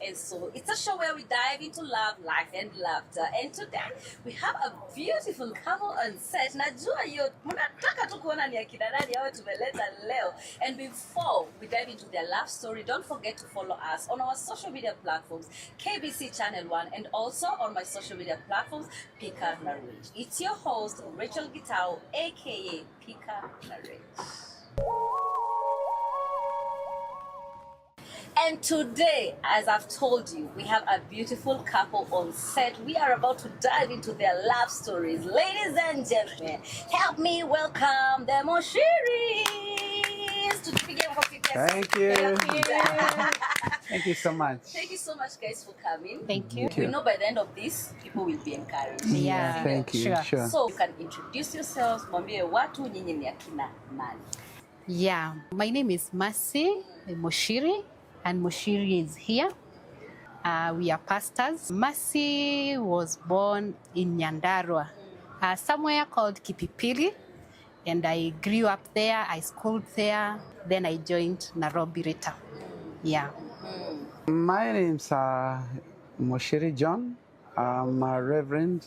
and Soul. It's a show where we dive into love, life, and laughter. And today we have a beautiful couple on set. Najua yo mnataka tu kuona ni akina nani hao tumeleta leo. And before we dive into their love story, don't forget to follow us on our social media platforms, KBC Channel 1, and also on my social media platforms, Pika Marriage. It's your host, Rachel Gitao, aka Pika Marriage. And today, as I've told you, we have a beautiful couple on set. We are about to dive into their love stories. Ladies and gentlemen, help me welcome the Muchiris to the beginning of your Thank you. Thank you so much. Thank you so much, guys, for coming. Thank you. We know by the end of this, people will be encouraged. Yeah, Thank you. Sure. So you can introduce yourselves. Mwambie watu nyinyi ni akina nani? Yeah, my name is Mercy Muchiri, and Muchiri is here. We are pastors. Mercy was born in Nyandarua, somewhere called Kipipili, and I grew up there. I schooled there. Then I joined Nairobi Rita. Yeah. My name's Muchiri John. I'm a reverend.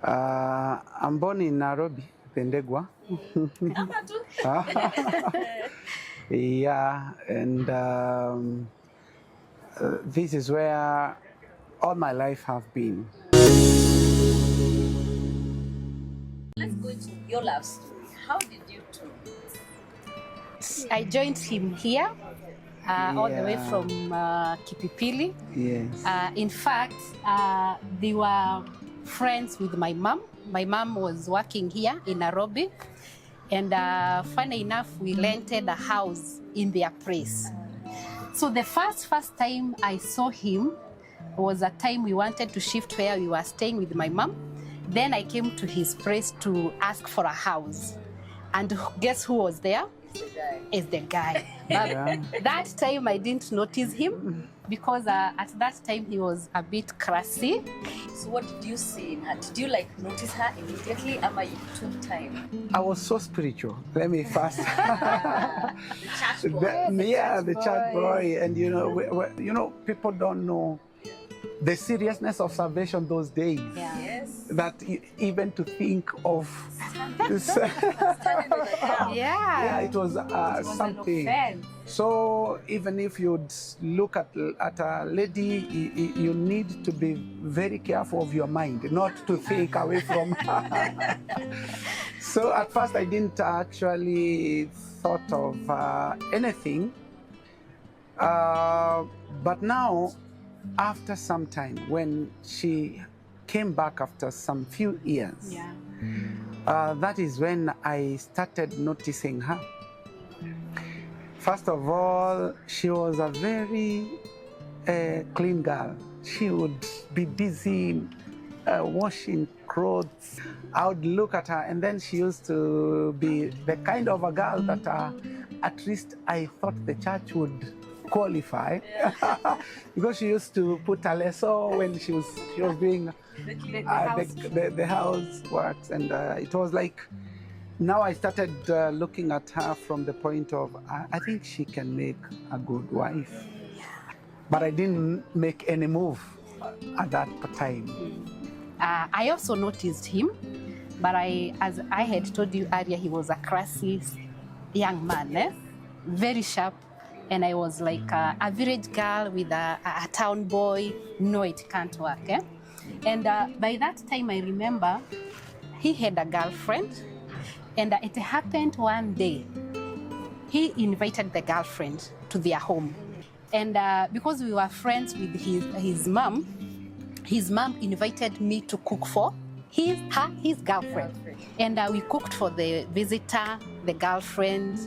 I'm born in Nairobi, Pendegwa. Yeah, and this is where all my life have been. Let's go into your love story. How did you two? I joined him here, all the way from Kipipili. Yes. In fact, they were friends with my mom. My mom was working here in Nairobi. And funny enough, we rented a house in their place. So the first time I saw him was a time we wanted to shift where we were staying with my mom. Then I came to his place to ask for a house. And guess who was there? Is the guy. But that time I didn't notice him because at that time he was a bit classy. So what did you see in her? Did you notice her immediately, or you took time? I was so spiritual. Let me first. The church boy. The church boy, and you know, people don't know the seriousness of salvation those days. Yeah. Yes. That even to think of this, Yeah. it was something. So even if you'd look at a lady, you need to be very careful of your mind, not to think away from her. So at first I didn't actually thought of anything, but now, after some time, when she came back after some few years, that is when I started noticing her. First of all, she was a very clean girl. She would be busy washing clothes. I would look at her, and then she used to be the kind of a girl that at least I thought the church would qualify, because she used to put a lesso when she was doing the houseworks, and it was like, now I started looking at her from the point of I think she can make a good wife, but I didn't make any move at that time. I also noticed him, but as I had told you earlier, he was a classy young man, very sharp. And I was like a village girl with a town boy. No, it can't work. And by that time, I remember he had a girlfriend. And it happened one day. He invited the girlfriend to their home. And because we were friends with his mom invited me to cook for his girlfriend. And we cooked for the visitor, the girlfriend.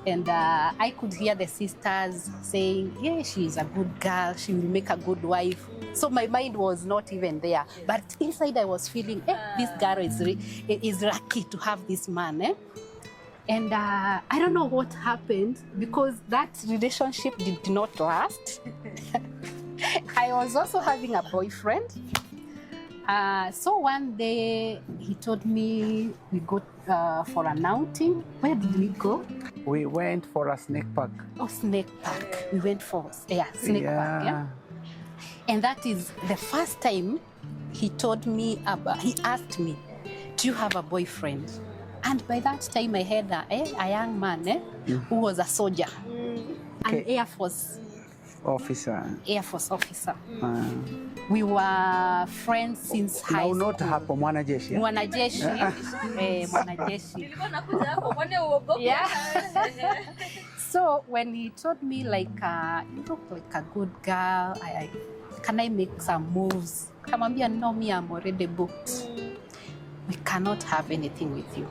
And I could hear the sisters saying, yeah, she's a good girl, she will make a good wife. So my mind was not even there. But inside I was feeling, this girl is lucky to have this man. And I don't know what happened, because that relationship did not last. I was also having a boyfriend. So one day he told me we go for an outing. Where did we go? we went for a snake park. Oh, snake park. We went for snake park. Yeah. And that is the first time he asked me, do you have a boyfriend? And by that time I had a young man who was a soldier, an Air Force officer. We were friends since high school. Not hapo mwanajeshi. Mwanajeshi. Mwanajeshi. Yeah. So when he told me like, you look like a good girl, can I make some moves? Kamambia, no, me, I'm already booked. We cannot have anything with you.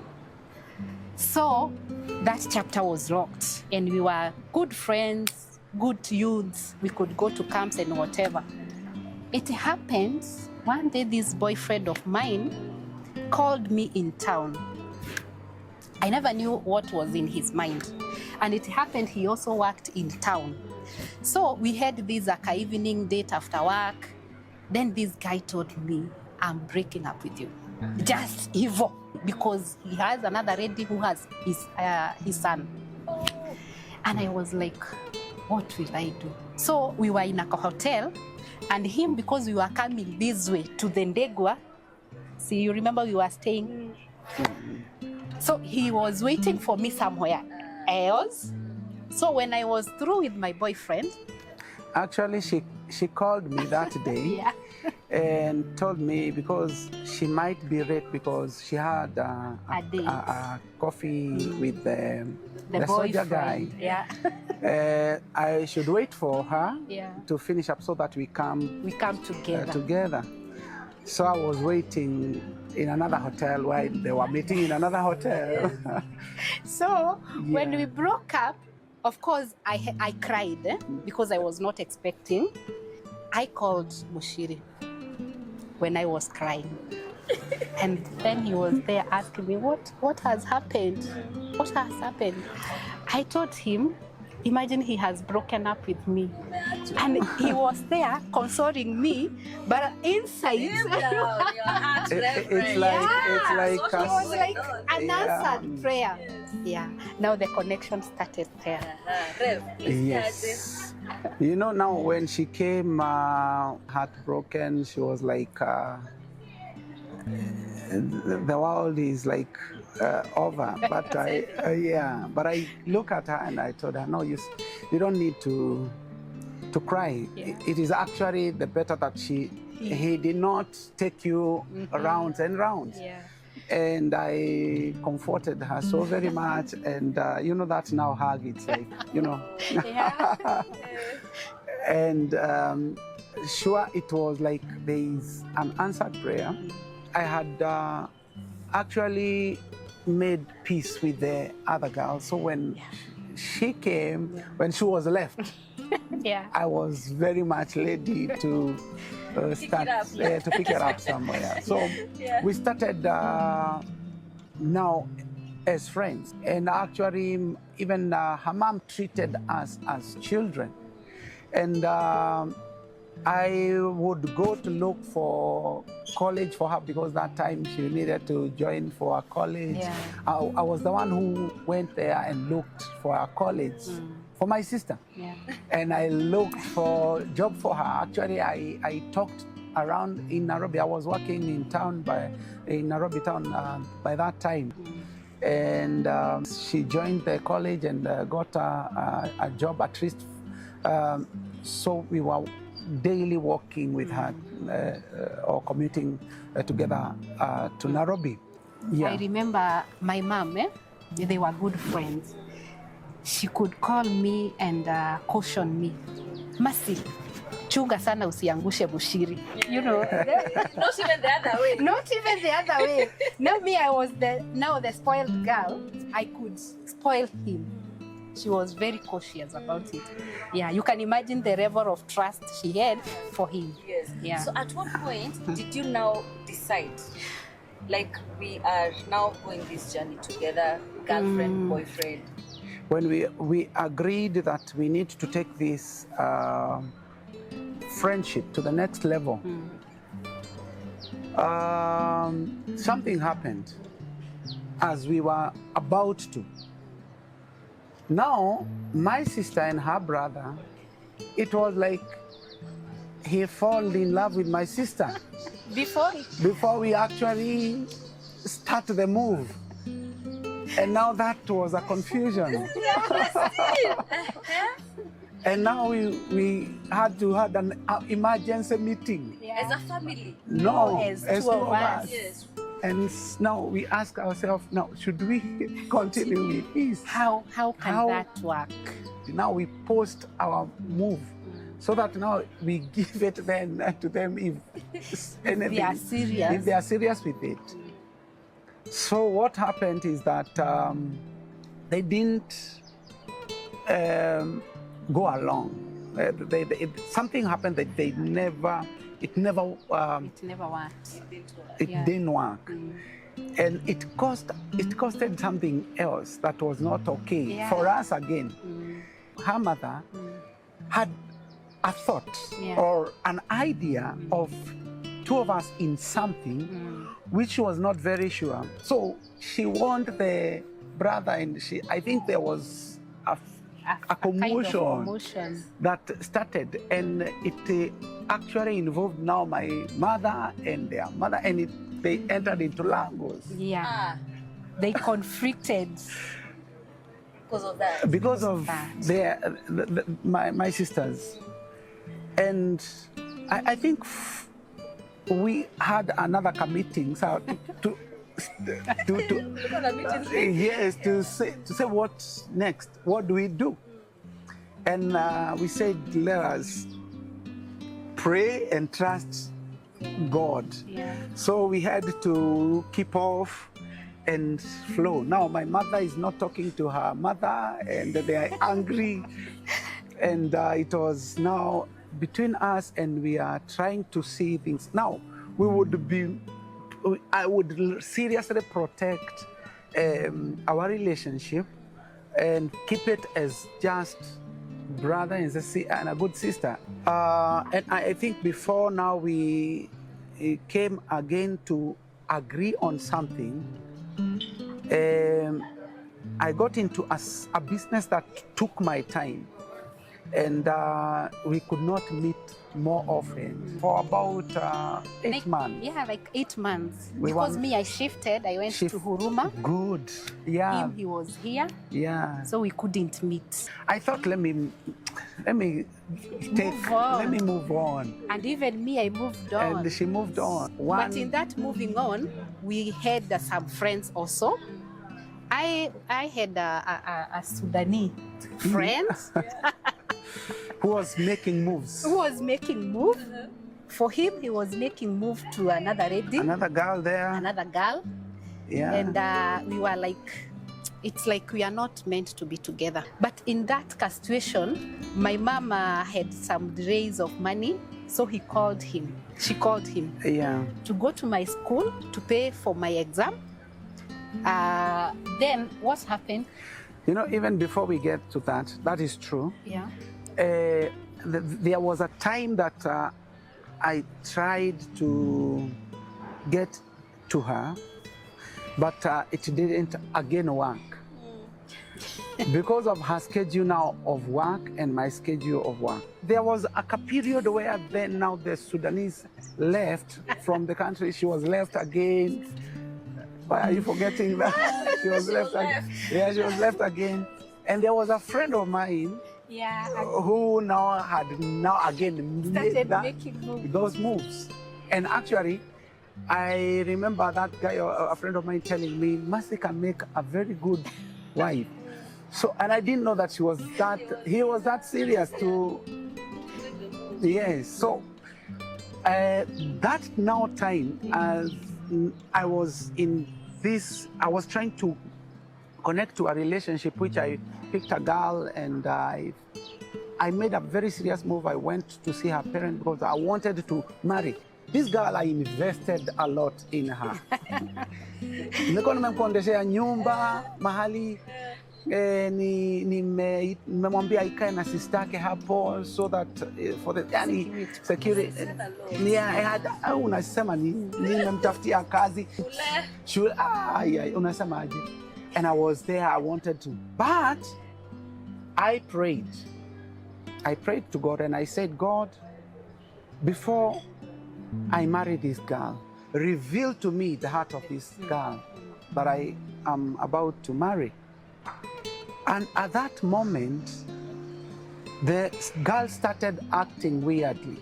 So that chapter was locked, and we were good friends, good youths. We could go to camps and whatever. It happened one day, this boyfriend of mine called me in town. I never knew what was in his mind. And it happened he also worked in town. So we had this evening date after work. Then this guy told me, I'm breaking up with you. Just evil, because he has another lady who has his son. And I was like, what will I do? So we were in a hotel, and him, because we were coming this way to the Ndegwa, see, you remember we were staying? So he was waiting for me somewhere else. So when I was through with my boyfriend, actually she called me that day and told me because she might be late because she had a coffee with the soldier guy. Yeah. I should wait for her to finish up so that we come together. So I was waiting in another hotel while they were meeting in another hotel. So when we broke up, of course, I cried because I was not expecting. I called Muchiri when I was crying. And then he was there asking me, what has happened? What has happened? I told him, imagine he has broken up with me. And he was there consoling me, but inside it's like it was like an answered prayer. Yeah. Now the connection started there. Yes. You know, now when she came heartbroken, she was like, the world is like over. But but I look at her and I told her, no, you don't need to cry. It is actually the better that he did not take you rounds and rounds. And I comforted her so very much. And you know, that now hug, it's like, you know. And sure, it was like there is an answered prayer. I had actually made peace with the other girl. So when she came, when she was left, I was very much ready to start to pick her up somewhere. So we started now as friends. And actually, even her mom treated us as children. And I would go to look for college for her because that time she needed to join for a college. I was the one who went there and looked for a college for my sister. And I looked for a job for her. Actually, I talked around in Nairobi. I was working in Nairobi town by that time. And she joined the college and got a job at least. So we were daily walking with her or commuting together to Nairobi. I remember my mom, they were good friends. She could call me and caution me, Mercy, chunga sana usiangushe Muchiri. You know. Not even the other way. Not even the other way. Now me, I was the spoiled girl. I could spoil him. She was very cautious about it. Yeah, you can imagine the level of trust she had for him. Yes. Yeah. So at what point did you now decide, like, we are now going this journey together, girlfriend, boyfriend? When we agreed that we need to take this friendship to the next level, something happened as we were about to. Now, my sister and her brother, it was like he fall in love with my sister before we actually start the move. And now that was a confusion. And now we had to have an emergency meeting. As a family? No, as two of us. Yes. And now we ask ourselves, now, should we continue with this? How can that work? Now we post our move so that now we give it then to them if anything, they are serious. if they are serious with it. So what happened is that they didn't go along. Something happened that it never It never worked. It didn't work. And it costed something else that was not okay for us again. Her mother had a thought or an idea of two of us in something which she was not very sure. So she warned the brother, and I think there was a commotion, kind of commotion that started, and it actually involved now my mother and their mother, and they entered into Lagos. Yeah. They conflicted Because of that? Because of my sisters. And I think we had another meeting to say what's next, what do we do? And we said, let us pray and trust God. So we had to keep off and flow. Now my mother is not talking to her mother, and they are angry, and it was now between us, and we are trying to see things. Now I would seriously protect our relationship and keep it as just brother and a good sister. And I think before now we came again to agree on something. I got into a business that took my time, and we could not meet more often for about 8 months. Yeah, like 8 months. Because me, I shifted. I went to Huruma. Good. Yeah. Him, he was here. Yeah. So we couldn't meet. I thought, let me move on. And even me, I moved on. And she moved on. But in that moving on, we had some friends also. I had a Sudanese friend. Who was making moves. For him, he was making move to another lady. Another girl there. Another girl. Yeah. And we were like, it's like we are not meant to be together. But in that situation, my mom had some delays of money. So she called him. Yeah. To go to my school to pay for my exam. Then what happened? You know, even before we get to that, that is true. Yeah. There was a time that I tried to get to her, but it didn't again work. Because of her schedule now of work and my schedule of work. There was a period where then now the Sudanese left from the country. She was left again. Why are you forgetting that? She was left again. Yeah, she was left again. And there was a friend of mine who had again made those moves. And actually, I remember that guy, a friend of mine, telling me, Mercy can make a very good wife. So, and I didn't know that he was that serious to, yes. So, that now time, as I was in this, I was trying to connect to a relationship, which I picked a girl, and I made a very serious move. I went to see her parents because I wanted to marry. This girl, I invested a lot in her. Nilikuwa nimemkondeshea nyumba mahali, nimemwambia ikae na sister yake hapo, so that for the security. Yeah, I had unasema nimemtafutia kazi. Shule unasema aje? And I was there, I wanted to. But I prayed. I prayed to God and I said, God, before I marry this girl, reveal to me the heart of this girl that I am about to marry. And at that moment, the girl started acting weirdly.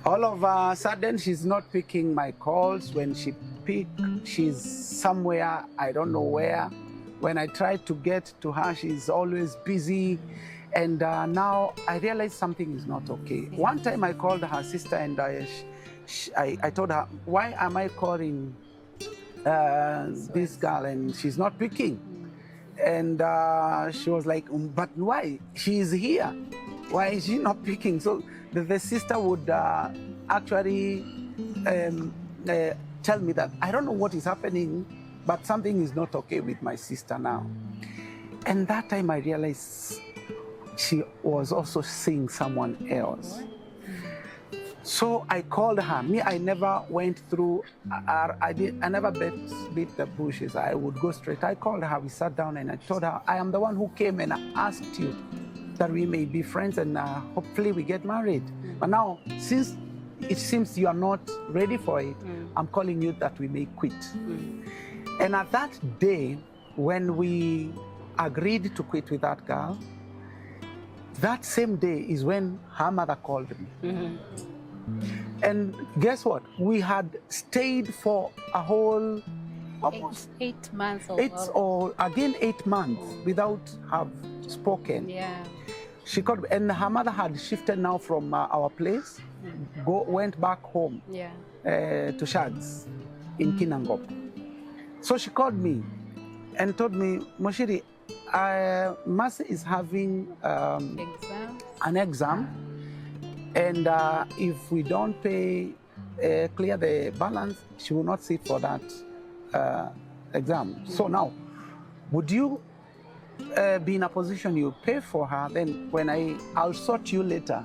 All of a sudden, she's not picking my calls. When she picks, she's somewhere, I don't know where. When I try to get to her, she's always busy. And now I realize something is not okay. One time I called her sister and I told her, why am I calling this girl and she's not picking? And she was like, but why? She's here. Why is she not picking? So the sister would actually tell me that I don't know what is happening, but something is not okay with my sister now. And that time I realized she was also seeing someone else. So I called her. Me, I never went through, I never beat the bushes. I would go straight. I called her, we sat down and I told her, I am the one who came and asked you that we may be friends and hopefully we get married. But now, since it seems you are not ready for it, I'm calling you that we may quit. And at that day, when we agreed to quit with that girl, that same day is when her mother called me. And guess what? We had stayed for a whole almost 8 months or again 8 months without have spoken. Yeah. She called me, and her mother had shifted now from our place, went back home to Shags in Kinangop. So she called me and told me, Muchiri, Mercy is having an exam, and if we don't pay, clear the balance, she will not sit for that exam. So now, would you be in a position you pay for her? Then when I'll sort you later.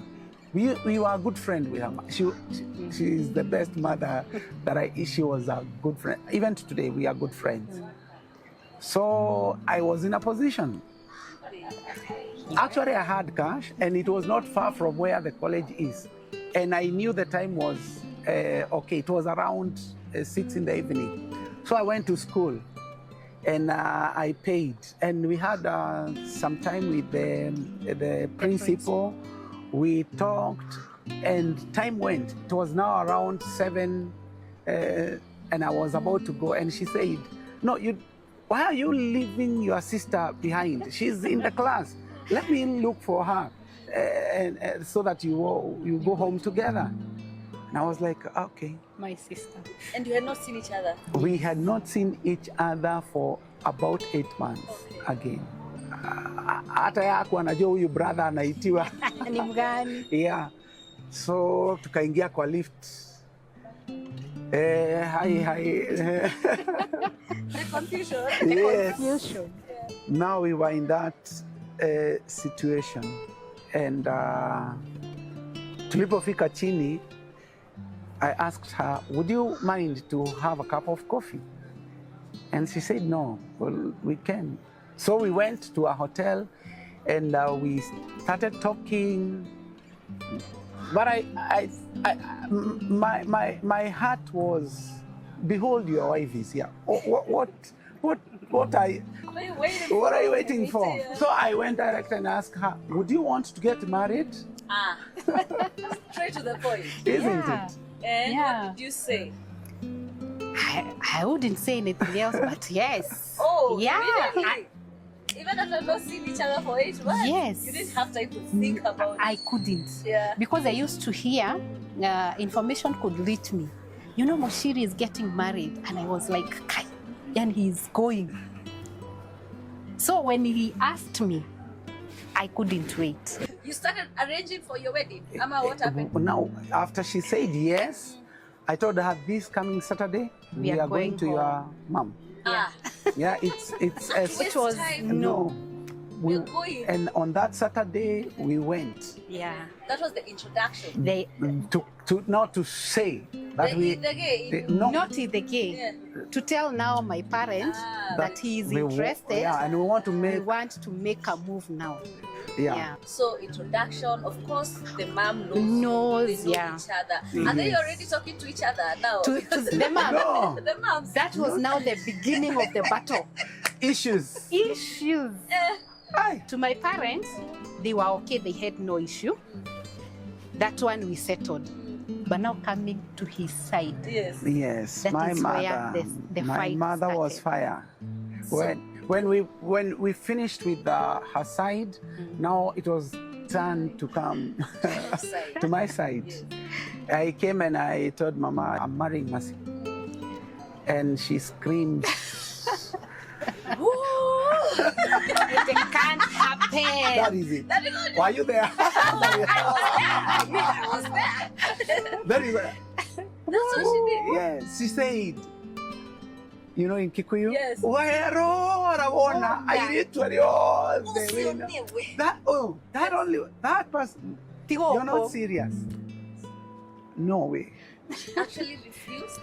We were a good friend with her. She is the best mother that she was a good friend. Even today, we are good friends. So I was in a position. Actually, I had cash, and it was not far from where the college is. And I knew the time was okay. It was around 6 in the evening. So I went to school, and I paid. And we had some time with the principal. We talked, and time went. It was now around 7, and I was about to go. And she said, "No, why are you leaving your sister behind? She's in the class. Let me look for her, and so that you go home together." And I was like, okay. My sister. And you had not seen each other? We had not seen each other for about 8 months again. Hata yako anajua huyu brother anaitiwa. Ni mgani? Yeah. So tukaingia kwa lift. Hi. The confusion. Yes. Confusion. Now we were in that situation, and tulipofika chini, I asked her, would you mind to have a cup of coffee? And she said, no, well, we can. So we went to a hotel, and we started talking. But my heart was, behold, your wife is here. What are you waiting for? So I went direct and asked her, would you want to get married? Straight to the point. Isn't it? And what did you say? I wouldn't say anything else, but yes. Oh, yeah. Really? Even after not seeing each other for 8 months? Yes. You didn't have time to think about it? I couldn't. Yeah. Because I used to hear information could reach me. You know, Muchiri is getting married. And I was like, Kai, and he's going. So when he asked me, I couldn't wait. You started arranging for your wedding? Amma, what happened? Now, after she said yes, I told her this coming Saturday, we are going to your mom. Yeah. Yeah, it's Which was no. we're going. And on that Saturday, we went. Yeah. That was the introduction. They Not to say that not in the game. Yeah. To tell now my parents that he is interested. Yeah, and we want to make a move now. Yeah. So introduction, of course, the mom knows they know each other. Are they already talking to each other now? To the mom. No. The moms. That was now the beginning of the battle. Issues. Aye. To my parents, they were okay. They had no issue. That one we settled. But now coming to his side. Yes. That My is mother. where the My fight mother was started. fire. When we finished with her side, now it was turn to come to my side. Yes. I came and I told Mama, I'm marrying Mercy. And she screamed. It can't happen. That is it. Were you there? I was there. That is it. That's what she did. Yes, she said, you know, in Kikuyu, Yes. that person, you're not serious. No way. She actually refused.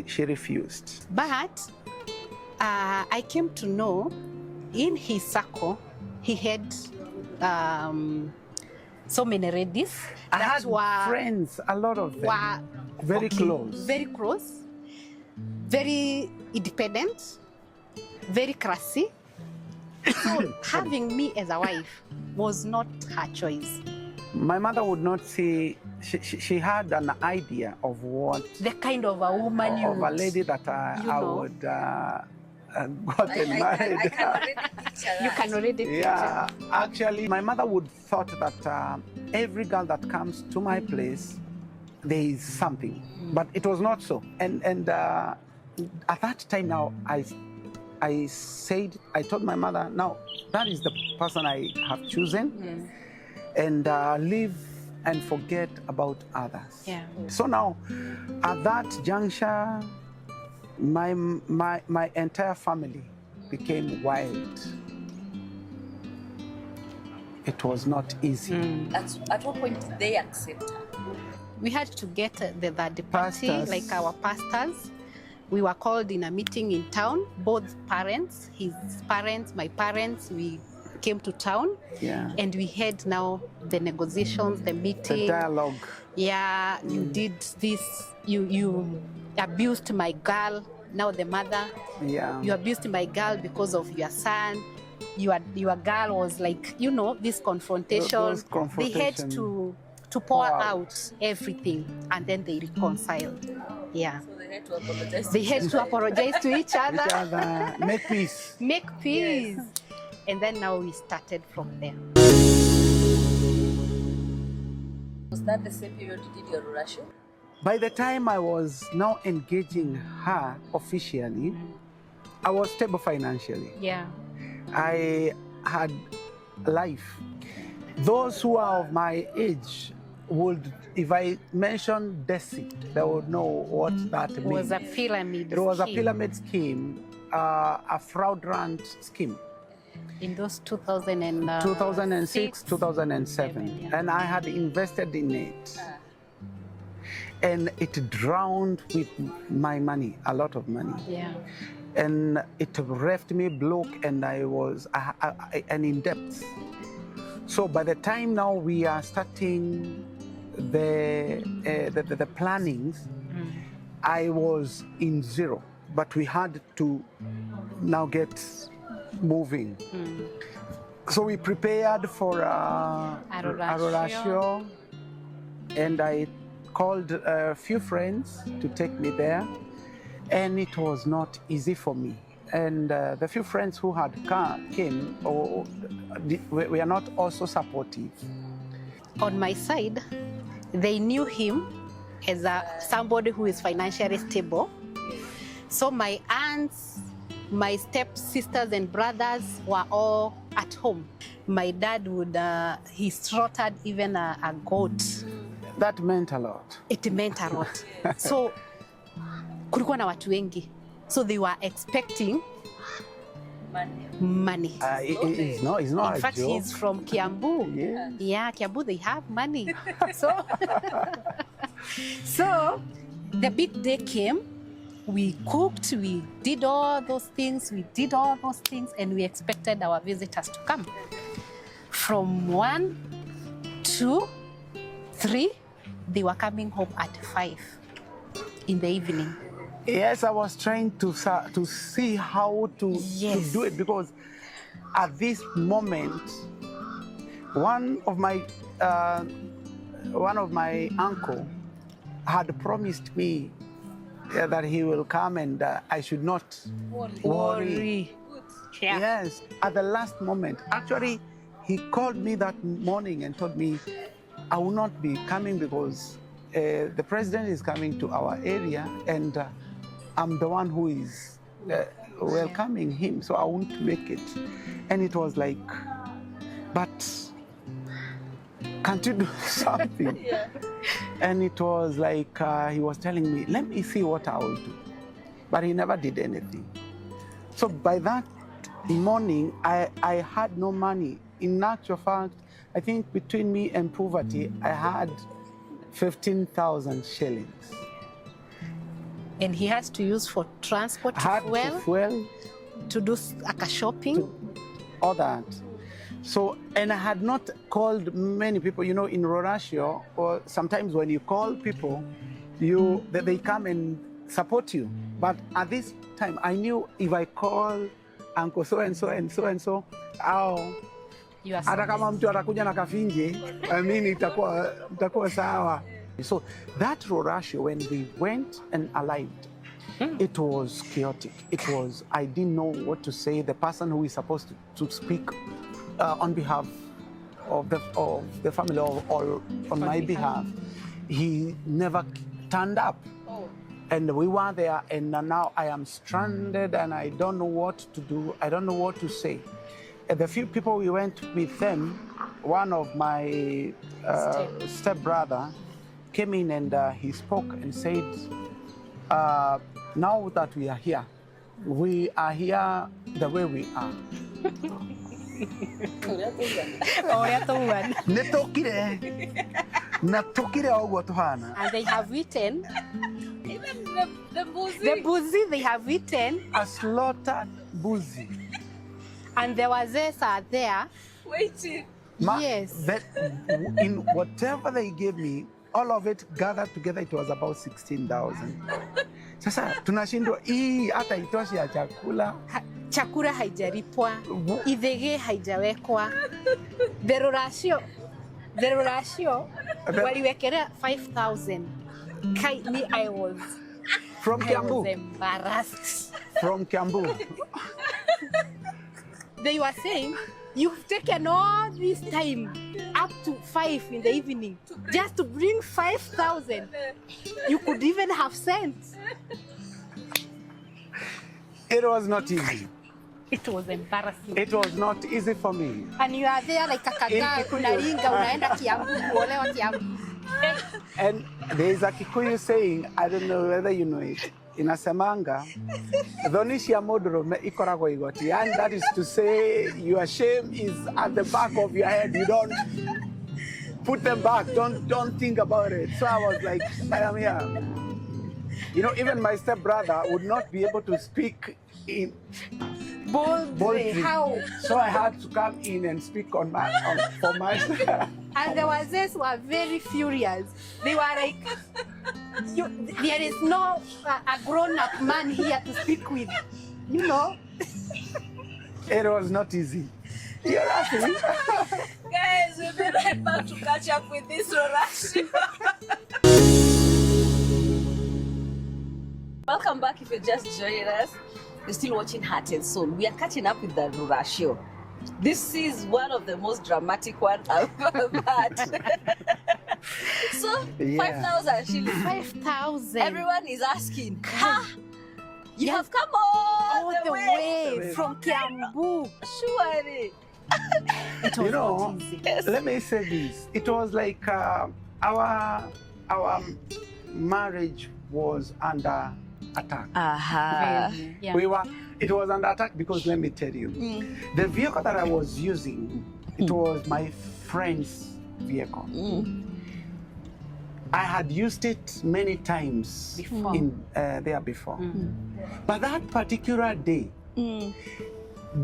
She refused. But I came to know in his circle, he had so many ladies I that had were friends, a lot of them, were very close. Very close, very independent, very classy. So having me as a wife was not her choice. My mother would not say, she had an idea of what, The kind of a woman you of a lady that I would gotten married. I can already picture that. You can already picture. Yeah, actually, my mother would thought that every girl that comes to my place, there is something, but it was not so. And at that time now, I told my mother, now that is the person I have chosen, and live and forget about others. Yeah. So now, at that juncture, my entire family became wild. It was not easy. At what point did they accept her? We had to get the party, Pastors. like our pastors. We were called in a meeting in town, both parents, his parents, my parents, we came to town. Yeah. And we had now the negotiations, the meeting. The dialogue. Yeah, you did this, you abused my girl, now the mother. Yeah. You abused my girl because of your son. Your girl was like, this confrontation. Those They had confrontation. to pour out everything, and then they reconciled. Yeah. So they had to apologize. They had to apologize to each Each other, other, make peace. make peace. And then now we started from there. Was that the same period you did your Rurasho? By the time I was now engaging her officially, I was stable financially. Yeah. I had life. Those who are of my age would, if I mention Desi, they would know what that It means. was a pyramid. It was a scheme pyramid scheme, a fraudulent scheme. in those 2006, 2006, 2007, yeah. and I had invested in it. And it drowned with my money, a lot of money. Yeah. And it left me broke, and I was and in debt. So by the time now we are starting the plannings, I was in zero, but we had to now get moving. So we prepared for a Rurasho, and I called a few friends to take me there, and it was not easy for me. And the few friends who had came were not also supportive. On my side, they knew him as somebody who is financially stable. So my aunts, my stepsisters and brothers were all at home. My dad would, he slaughtered even a goat. That meant a lot. It meant a lot. So kulikuwa na watu wengi. So they were expecting Money. It's not In a fact, joke. he's from Kiambu. Yes. Yeah, Kiambu, they have money. So, so the big day came. We cooked, we did all those things, and we expected our visitors to come. From 1, 2, 3, they were coming home at 5 in the evening. Yes, I was trying to see how to do it, because at this moment, one of my uncle had promised me that he will come and I should not worry. Yeah. Yes, at the last moment. Actually, he called me that morning and told me I will not be coming because the president is coming to our area and I'm the one who is welcoming him, so I won't make it. And it was like, but can't you do something? Yeah. And it was like he was telling me, let me see what I will do. But he never did anything. So by that morning, I had no money. In actual fact, I think between me and poverty, I had 15,000 shillings. And he has to use for transport to fuel, to do shopping. All that. So, and I had not called many people. You know, in Rorashio, or sometimes when you call people, they come and support you. But at this time, I knew if I call Uncle so and so and so and so, hata kama mtu atakuja na kafinje, I mean, itakuwa sawa. So that Rorashio, when we went and arrived, it was chaotic. It was, I didn't know what to say. The person who is supposed to speak on behalf of the family or on my behalf, he never turned up. And we were there, and now I am stranded and I don't know what to do. I don't know what to say. The few people we went with them, one of my stepbrother came in and he spoke and said, now that we are here the way we are. And they have eaten. Even the buzi. The buzi, they have eaten. A slaughtered buzi. And the wazes are there. Waiting. Yes. In whatever they gave me, all of it gathered together, it was about 16,000. Sasa tunashindwa hii hata itoshi ya chakula. Chakula haijaripwa, idhege haijawekwa. The Rorashio, waliwekelea 5,000. I was embarrassed. From Kiambu. They were saying, you've taken all this time up to 5 in the evening just to bring 5,000. You could even have sent. It was not easy. It was embarrassing. It was not easy for me. And you are there like a kaga, unaringa, unaenda Kiambu, kuolewa Kiambu. And there is a Kikuyu saying, I don't know whether you know it, inasemanga, Dhonisha modoro me ikorago igoti. And that is to say, your shame is at the back of your head. You don't put them back. Don't think about it. So I was like, I am here. You know, even my stepbrother would not be able to speak in boldly. How? So I had to come in and speak for myself. And the wazes were very furious. They were like, there is no a grown-up man here to speak with. You know? It was not easy. You're laughing. Guys, we'll be right back to catch up with this Rorashio. Welcome back if you're just joining us. You're still watching Heart and Soul. We are catching up with the Rorashio. This is one of the most dramatic ones I've ever had. So, 5,000 shillings. 5,000. Everyone is asking, you have come all the way from Kiambu. Surely. It was not easy. Let me say this. It was like our marriage was under attack. Yeah. It was under attack because let me tell you, the vehicle that I was using, it was my friend's vehicle. I had used it many times Before. there before. But that particular day,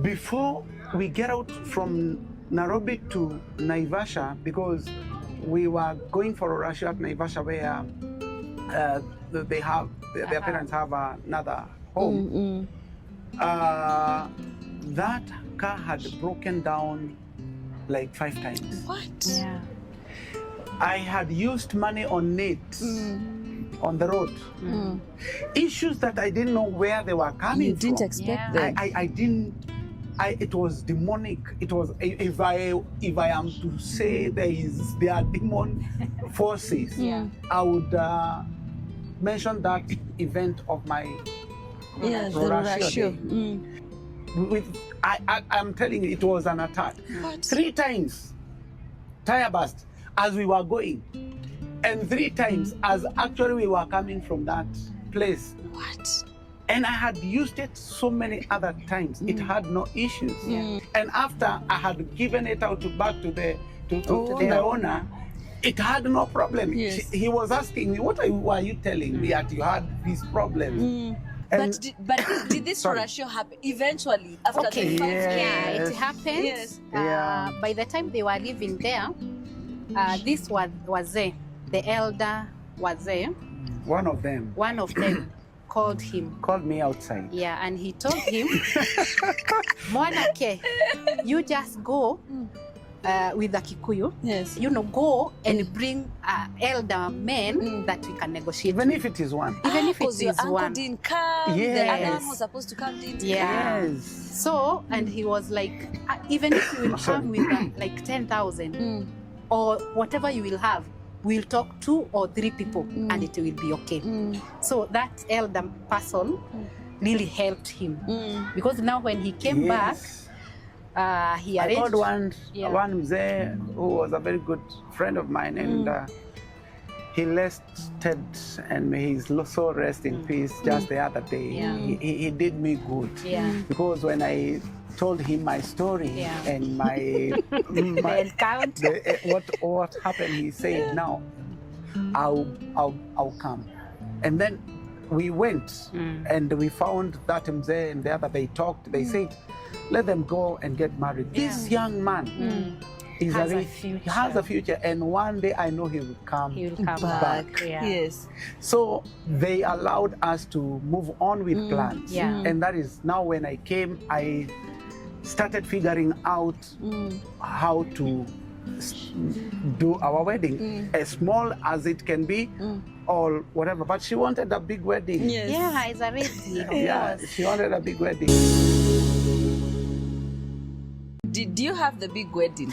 before we get out from Nairobi to Naivasha, because we were going for a rush at Naivasha where their parents have another home. That car had broken down like 5 times. What? Yeah. I had used money on it on the road. Issues that I didn't know where they were coming You didn't from. expect them. I didn't. It was demonic. It was if I am to say there are demon forces, I would mention that event of my Yeah, the Rorashio ratio. day. I'm telling you, it was an attack. What? 3 times, tire burst as we were going, and 3 times as actually we were coming from that place. What? And I had used it so many other times. It had no issues. And after I had given it out back to the owner, it had no problem. Yes. He was asking me, what were you telling me that you had these problems? And But did this Sorry. ratio happen eventually after Okay. the 5 Yes. Yeah, it happened. Yes. Yeah. By the time they were living there, this was there. The elder was there. one of them One of them called him. called me outside. Yeah, and he told him, Mwanake, you just go with the Kikuyu. Yes. You know, go and bring elder men that we can negotiate. Even if it is one. Even if it Because your is uncle one. didn't come, the Yes. other one was supposed to come, didn't Yeah. Yes. So, and he was like, even if you will come with like 10,000 or whatever you will have, we'll talk 2 or 3 people and it will be okay. So that elder person really helped him because now when he came back, he I arranged. called one Yeah. mzee who was a very good friend of mine, and he rested, and may his soul rest in peace. Just the other day, Yeah. he did me good. Yeah. Because when I told him my story Yeah. and my The encounter. what happened, he said, "Now, I'll come," and then we went and we found that mzee and the other. They talked. They said, "Let them go and get married." This young man is Has a he future. has a future, and one day I know he will come. He will come back. back. Yeah. Yes. So they allowed us to move on with plans. Yeah. And that is now when I came, I started figuring out how to do our wedding, as small as it can be or whatever. But she wanted a big wedding. Yes. Yeah, it's already. Of Yeah, course. she wanted a big wedding. Did you have the big wedding?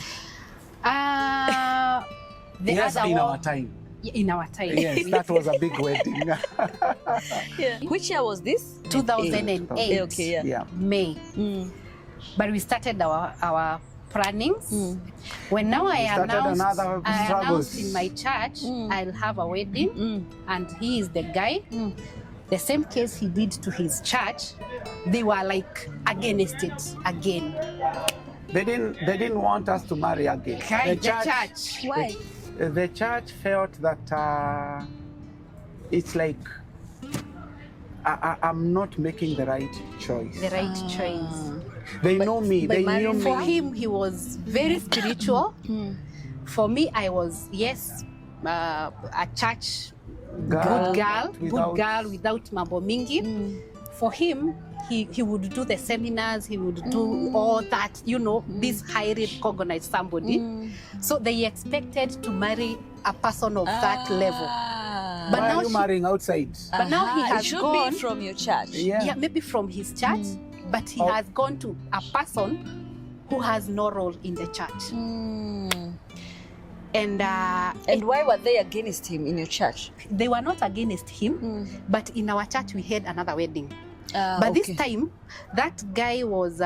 The Yes, other in one- our time. In our time. Yes, that was a big wedding. Yeah. Which year was this? 2008. Okay, yeah. Yeah. May. But we started our plannings. When now I started another announced struggles. in my church, I'll have a wedding, and he is the guy. The same case he did to his church, they were like against it again. They didn't want us to marry again. The church. Why? The church felt that it's like I'm not making the right choice. The right choice. They know me. but They knew For me. him, he was very spiritual. For me, I was, yes, a church Girl good girl without mambo mingi. For him, he would do the seminars, he would do all that, you know, this highly recognized somebody. So they expected to marry a person of that level. But Why now are you marrying outside? But now he It has should gone. be from your church. Yeah, maybe from his church, but he has gone to a person who has no role in the church. And why were they against him in your church? they were not against him, but in our church we had another wedding. But this time, that guy was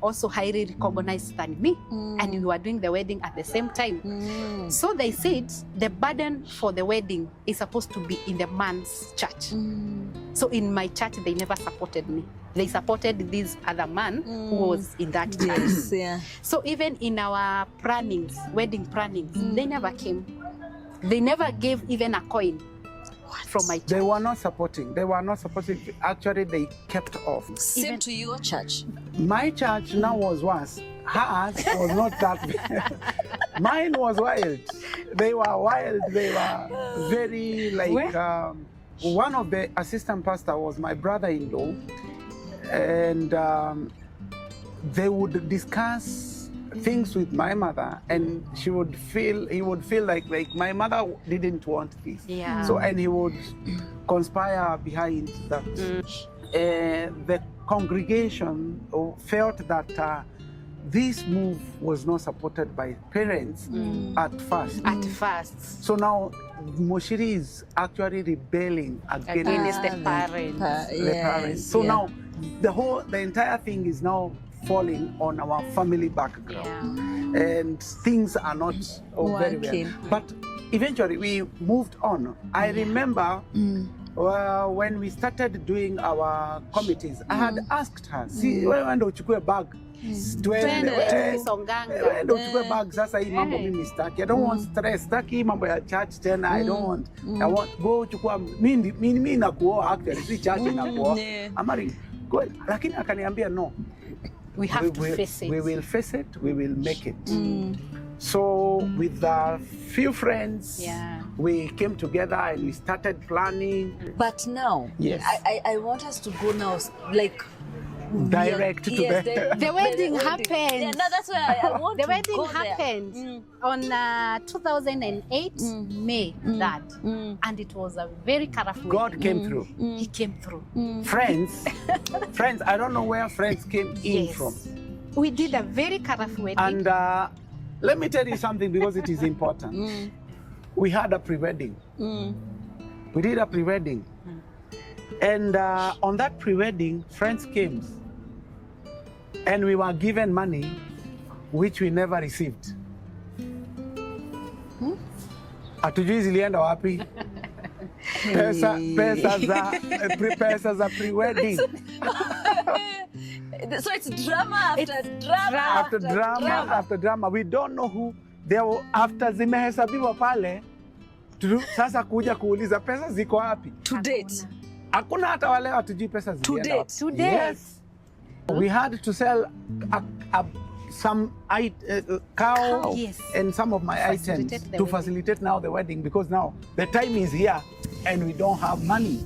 also highly recognized than me, and we were doing the wedding at the same time. So they said the burden for the wedding is supposed to be in the man's church. So in my church, they never supported me. They supported this other man who was in that church. Yeah. So even in our plannings, wedding plannings, they never came. They never gave even a coin. From my church. They were not supporting. They were not supporting. Actually, they kept off. Same to your church. My church now was worse. Hers was not that. Mine was wild. They were wild. They were very like. One of the assistant pastor was my brother-in-law, and they would discuss things with my mother, and he would feel like my mother didn't want this. Yeah. So, and he would conspire behind that. The congregation felt that this move was not supported by parents at first. At first. So now Muchiri is actually rebelling against the parents. the parents. So now the entire thing is now falling on our family background, and things are not very well. But eventually we moved on. I remember when we started doing our committees, I had asked her, see, wewe ndo uchukue bag. Twende uchukue bag sasa, hii mambo mimi sitaki. I don't want stress. Sitaki mambo ya church tena. I don't want. I want go chukua mimi nakuoa, actually si church nakuoa. Amari go, lakini akaniambia no. We have to face it. We will face it. We will make it. So with a few friends, we came together and we started planning. But now, yes, I want us to go now, like direct to the wedding happened. Yeah, no, that's why I want the to wedding go happened on 2008 May that, and it was a very colorful. God came through. He came through. Friends, I don't know where friends came in from. We did a very colorful wedding. And let me tell you something, because it is important. We had a pre-wedding. We did a pre-wedding. And on that pre-wedding, friends came. And we were given money, which we never received. Hatujui zilienda wapi? Pesa za pre-wedding. So it's drama after drama. After drama. We don't know who. After zimehesabiwa pale, sasa kuja kuuliza pesa ziko wapi? To date. Hakuna hata wale hatujui pesa zilienda wapi. To date. Yes. We had to sell some cow and some of my items to facilitate now the wedding, because now the time is here and we don't have money.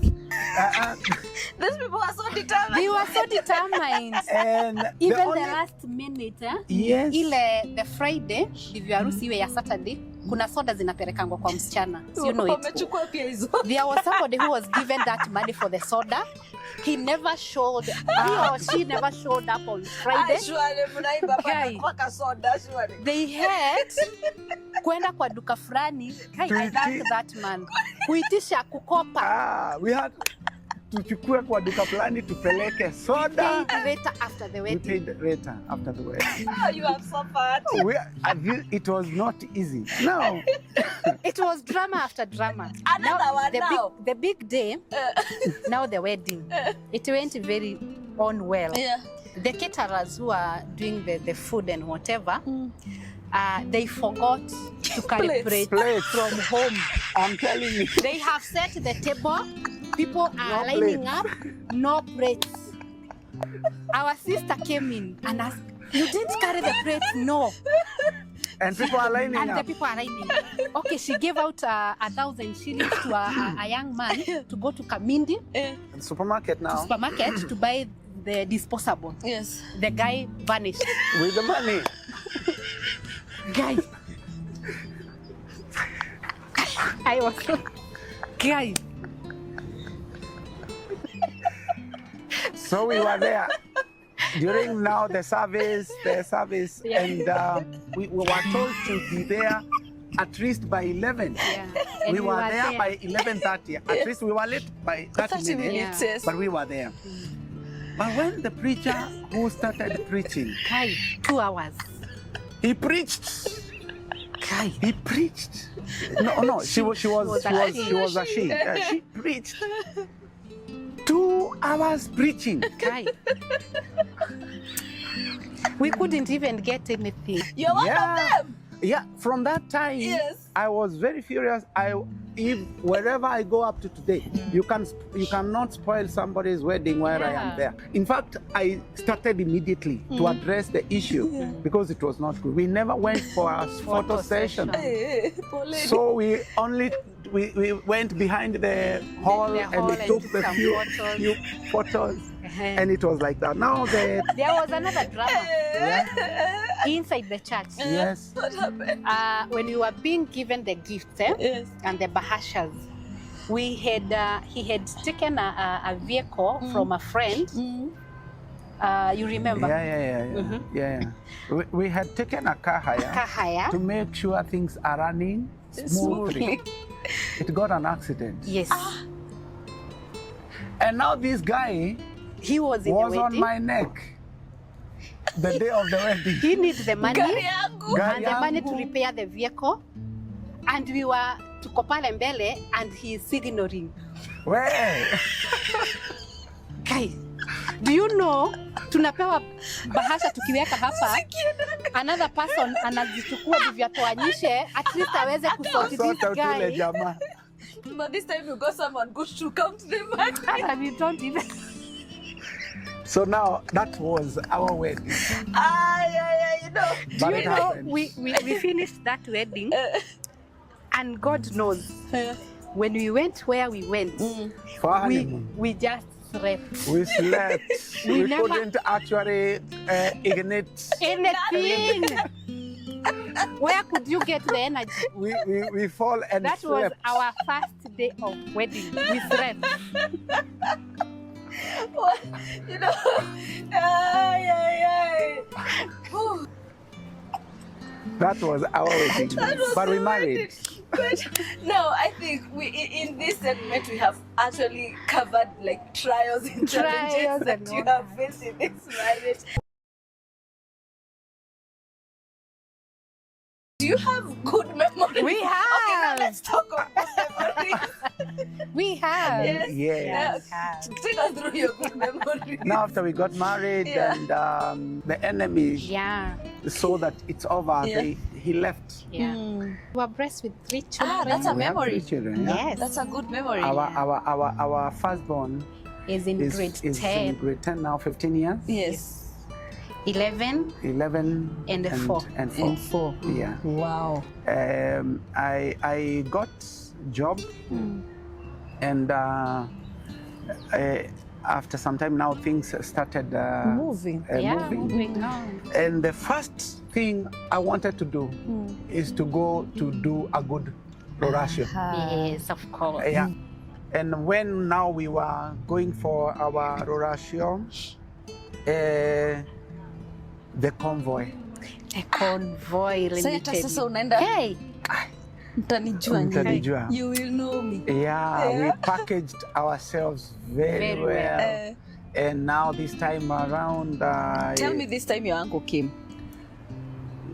These people are so determined. They were so determined. And even the last minute, yes, ile the Friday ndivyo harusi iwe ya Saturday, kuna soda zinaperekangwa kwa msichana. You know it. There was somebody who was given that money for the soda. He never showed, he or she never showed up on Friday. They had kwenda kwa duka fulani. I thank that man. Kuitisha kukopa. We had tuchukue kwa duka fulani tupeleke soda. We paid later after the wedding. We paid later after the wedding. You have suffered. It was not easy. No. It was drama after drama. The big day, now the wedding. It went very on well. Yeah. The caterers who are doing the food and whatever, they forgot to calibrate plates from home. I'm telling you. They have set the table. People are lining up, no plates. Our sister came in and asked, "You didn't carry the plates?" No. And people are lining up. And the people are lining up. Okay, she gave out 1,000 shillings to a young man to go to Kamindi supermarket to buy the disposable. Yes. The guy vanished. With the money. Guys. I was guys. So we were there during now the service, and we were told to be there at least by 11. Yeah. We were there by 11:30. At least we were late by 30 minutes, yes. but we were there. But when the preacher who started preaching, Kai, 2 hours. he preached. Kai. He preached. No, she was a she. She preached. 2 hours preaching. Kai. We couldn't even get anything. You're one of them. Yeah, from that time, Yes. I was very furious. If wherever I go up to today, you cannot spoil somebody's wedding while I am there. In fact, I started immediately to address the issue because it was not good. We never went for a photo session. So we went behind the hall and we took the few photos. And it was like that. Now there was another drama inside the church. Yes. What happened? When we were being given the gifts and the bahashas, he had taken a vehicle from a friend. You remember? Yeah. We had taken a car hire to make sure things are running smoothly. It got an accident. Yes. And now this guy was on my neck the day of the wedding. He needs the money Gari the money to yangu. repair the vehicle, and we were tuko pale mbele and he is signaling. Where? Kai, do you know tunapewa bahasha tukiweka hapa, another person anazichukua vivyatoanyishe at least aweze kusort this guy. But this time you got someone good to count the money. And we don't even. So now that was our wedding. You know. Do you know we finished that wedding, and God knows when we went where we went, we just slept. We slept. we never couldn't actually ignite anything. Where could you get the energy? We fall and that slept. Was our first day of wedding. We slept. You know. That was our wedding. But we married. But no, I think in this segment we have actually covered like trials and challenges that you have faced in this marriage. Do you have good memories? We have. Okay, now let's talk about good memories. We have. Yes. Take us through your good memories. Now after we got married and the enemy saw that it's over, he left. Yeah. We were blessed with 3 children. That's a We have memory. 3 children. Yes. That's a good memory. Our firstborn is in grade 10. Is in grade 10 now, 15 years. Yes. 11 and 4. And 4. Yeah. Wow. I got job and after some time now things started moving. Moving on. And the first thing I wanted to do is to go to do a good rorashio. Yes, of course. Yeah. And when now we were going for our rorashio, the convoy. The convoy limited. Hey. Mtanijua. You will know me. Yeah, we packaged ourselves very well. And now this time around... Tell me this time your uncle came.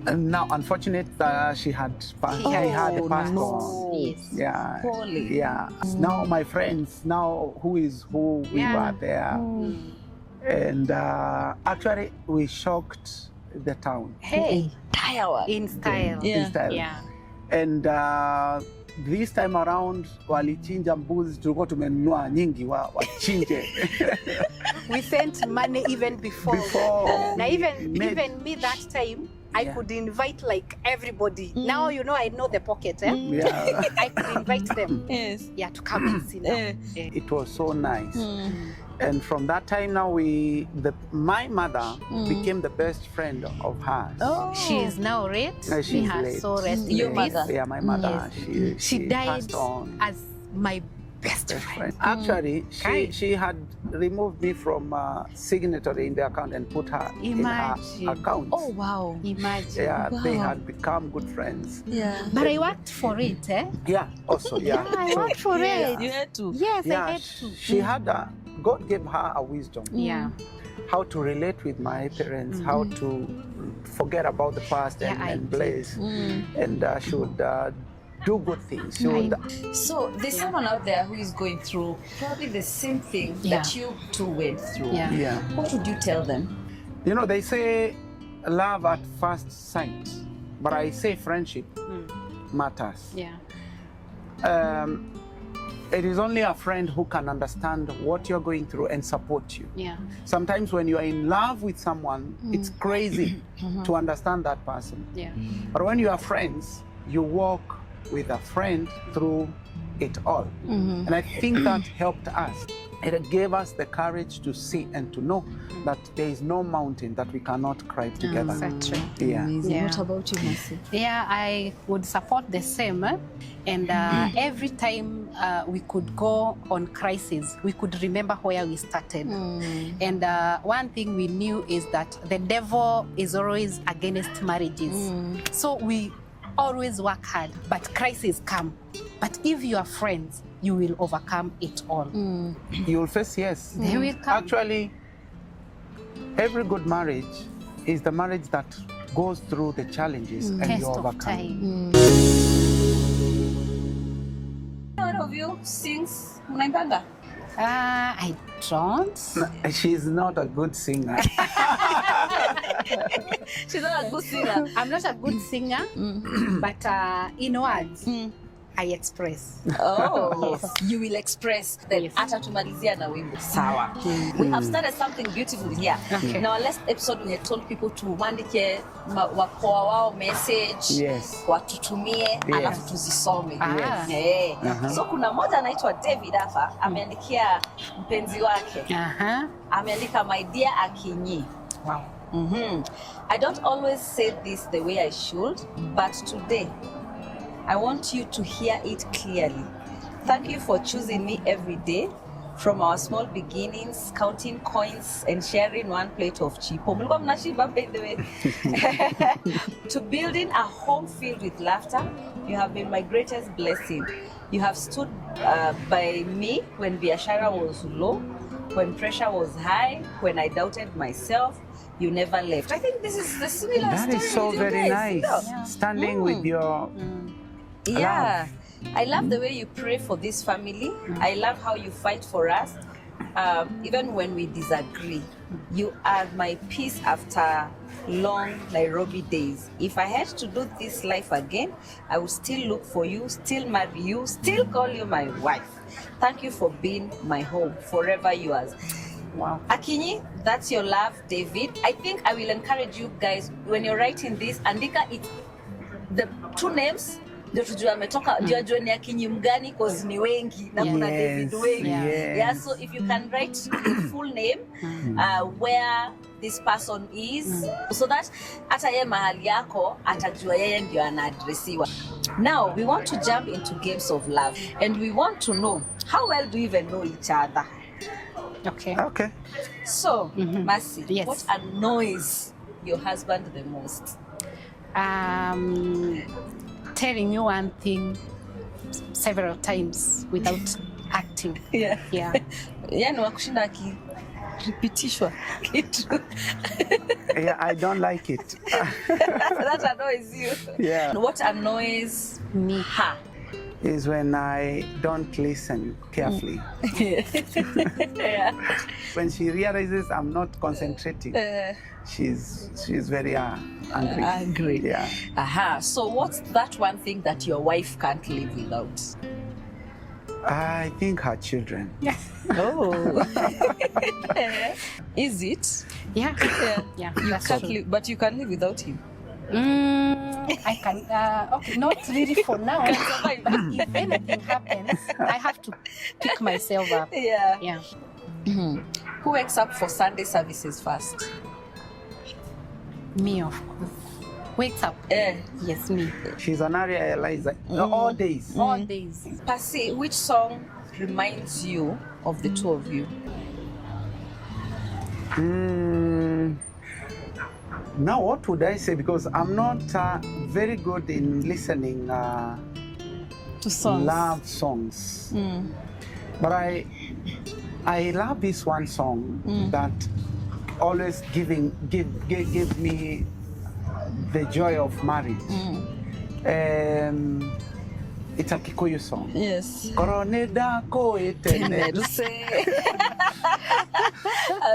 And now, unfortunately, she had passed on. Yes. Yeah. Poorly. Yeah. Now my friends, who we were there. And actually, we shocked the town. Hey. In style. In style. Yeah. And this time around, walichinja mbuzi, tulikuwa tumenunua nyingi wachinje. We sent money even before. Now even me that time, I could invite like everybody. Now you know I know the pocket. Yeah. I could invite them. Yes. Yeah, to come and see now. It was so nice. And from that time now, my mother became the best friend of hers. Oh. She is now late. She's her late. soul rest in Your peace. mother? Yeah, my mother. Yes. She died passed on. as my Best friend. Actually, Kind. she had removed me from signatory in the account and put her Imagine. in her account. Oh, wow. Imagine. Yeah, they Wow. had become good friends. Yeah. But I worked for it, eh? Yeah, also, yeah. Yeah, I So, worked for it. You had to. Yes, I yeah, had to. she had God gave her a wisdom. Yeah. How to relate with my parents, how to forget about the past Yeah, I and did. blaze, and she would do good things. She would, So there's someone out there who is going through probably the same thing that you two went through. Yeah. yeah. What would you tell them? You know, they say love at first sight, but I say friendship matters. Yeah. It is only a friend who can understand what you're going through and support you. Yeah. Sometimes when you are in love with someone, it's crazy to understand that person. Yeah. But when you are friends, you walk with a friend through it all. And I think that helped us. It gave us the courage to see and to know that there is no mountain that we cannot climb together. That's true. Yeah. Amazing. Yeah. What about you, Mercy? Yeah, I would support the same. And every time we could go on crisis, we could remember where we started. And one thing we knew is that the devil is always against marriages. So we always work hard, but crises come. But if you are friends, you will overcome it all. You will face yes. They will come. Actually, every good marriage is the marriage that goes through the challenges and Test you of overcome. time. One of you sings Unaimbanga? I don't. She's not a good singer. She's not a good singer. I'm not a good singer, but in words, I express. Oh, you will express then. Yes. Hata tumalizia na wimbo. Sawa. We have started something beautiful here. Okay. In our last episode, we had told people to waandike wakoa wao message, Yes. watutumie, alafu tuzisome. Ah. Eh. So kuna mmoja anaitwa David hapa, ameandikia mpenzi wake. Ameandika my dear Akinyi. Wow. I don't always say this the way I should, but today I want you to hear it clearly. Thank you for choosing me every day, from our small beginnings, counting coins and sharing one plate of chipo. Mlikuwa mnashiba, by the way. To building a home filled with laughter. You have been my greatest blessing. You have stood by me when biashara was low, when pressure was high, when I doubted myself. You never left. I think this is the similar That story is so with you very guys, nice. you know? Standing with your Yeah, I love the way you pray for this family. I love how you fight for us, even when we disagree. You are my peace after long Nairobi days. If I had to do this life again, I would still look for you, still marry you, still call you my wife. Thank you for being my home, forever yours. Wow. Akinyi, that's your love, David. I think I will encourage you guys, when you're writing this, andika it, the two names, ndio tujue ametoka, ndio ajue ni Akinyi mgani, cause ni wengi na kuna David wengi. Yeah, so if you can write your full name, where this person is, so that hata yeye mahali yako atajua yeye ndio anaadresiwa. Now we want to jump into games of love, and we want to know how well do you even know each other. Okay. Okay. So, Mercy, Yes. what annoys your husband the most? Telling you one thing several times without acting. Yeah. Yeah. Yani wakushinda akiripitishwa kitu. Yeah, I don't like it. That annoys you. Yeah. What annoys Me. her? Is when I don't listen carefully. Yeah. When she realizes I'm not concentrating, she's very angry. Angry. Yeah. Aha. So what's that one thing that your wife can't live without? I think her children. Oh. Is it? Yeah. Yeah. Yeah. You That's can't true. live, but you can live without him. I can, okay, not really for now. But if anything happens, I have to pick myself up. Yeah. Yeah. Who wakes up for Sunday services first? Me, of course. Wakes up. Yes, me. She's an area Eliza all days. All days. Percy, which song reminds you of the two of you? Now, what would I say? Because I'm not very good in listening To songs. love songs. But I love this one song that always give me the joy of marriage. It's a Kikuyu song. Yes. Koroneda ko etene.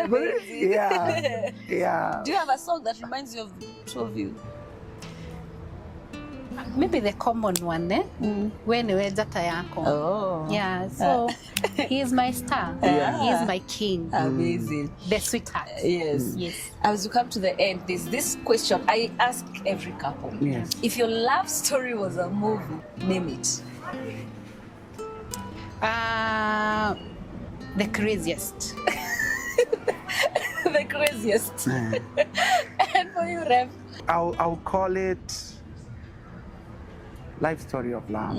Amazing. Yeah. Do you have a song that reminds you of the two of you? Maybe the common one, when we jata yako. Oh. Yeah, so he is my star. Yeah. He is my king. Amazing. The sweetheart. Yes. Yes. As we come to the end, there's this question I ask every couple. Yes. If your love story was a movie, name it. The craziest. The craziest. And for you, Rev? I'll call it Life Story of Love.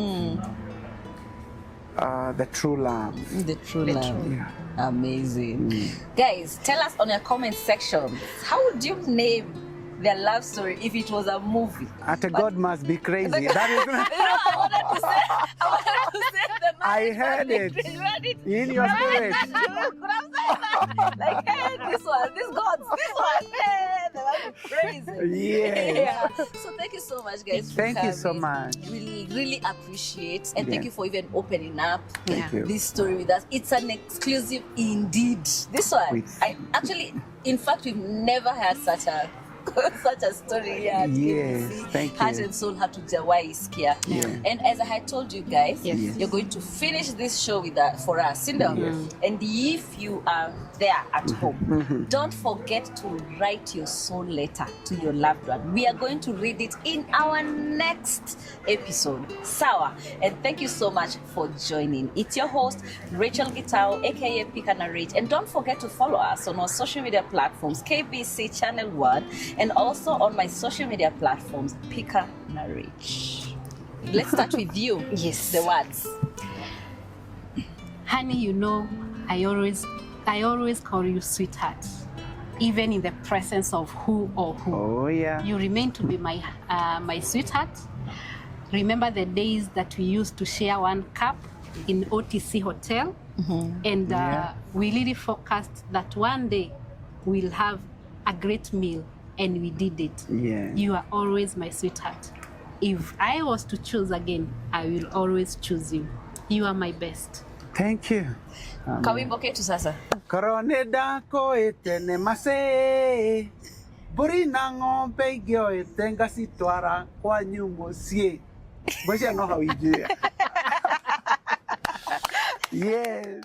The True Love. The true love. Yeah. Amazing. Guys, tell us on your comment section, how would you name their love story if it was a movie? God must be crazy. That is, I wanted to say the I marriage heard must be it. crazy. You heard it? in your spirit. You could have said that. Like, hey, this one, this gods, this one, hey, they must be crazy. Yes. Yeah. So thank you so much, guys. Thank for you so coming. much. We really appreciate, and thank Yeah. you for even opening up Thank you. this story with us. It's an exclusive indeed. This one, With- I actually, in fact, we've never had such a story here at Yes, KBC. thank Heart you. and Soul Hatujawai Skia. Yeah. And as I had told you guys, Yes. Yes. you're going to finish this show with that for us. And if you are there at home, don't forget to write your soul letter to your loved one. We are going to read it in our next episode. Sawa. And thank you so much for joining. It's your host, Rachel Gitao, aka Pika Narrate. And don't forget to follow us on our social media platforms, KBC Channel 1, and also on my social media platforms, Pika Narrate. Let's start with you. Yes. The words. Honey, you know, I always call you sweetheart, even in the presence of who or who. Oh yeah. You remain to be my sweetheart. Remember the days that we used to share one cup in OTC Hotel, and Yeah. we really focused that one day we'll have a great meal, and we did it. Yeah. You are always my sweetheart. If I was to choose again, I will always choose you. You are my best. Thank you. Kawimbo ketu sasa. Koroneda ko etene mase. Buri na ng'ombe igio etenga sitwara kwa nyumo sie. But you know how we do it. Yes.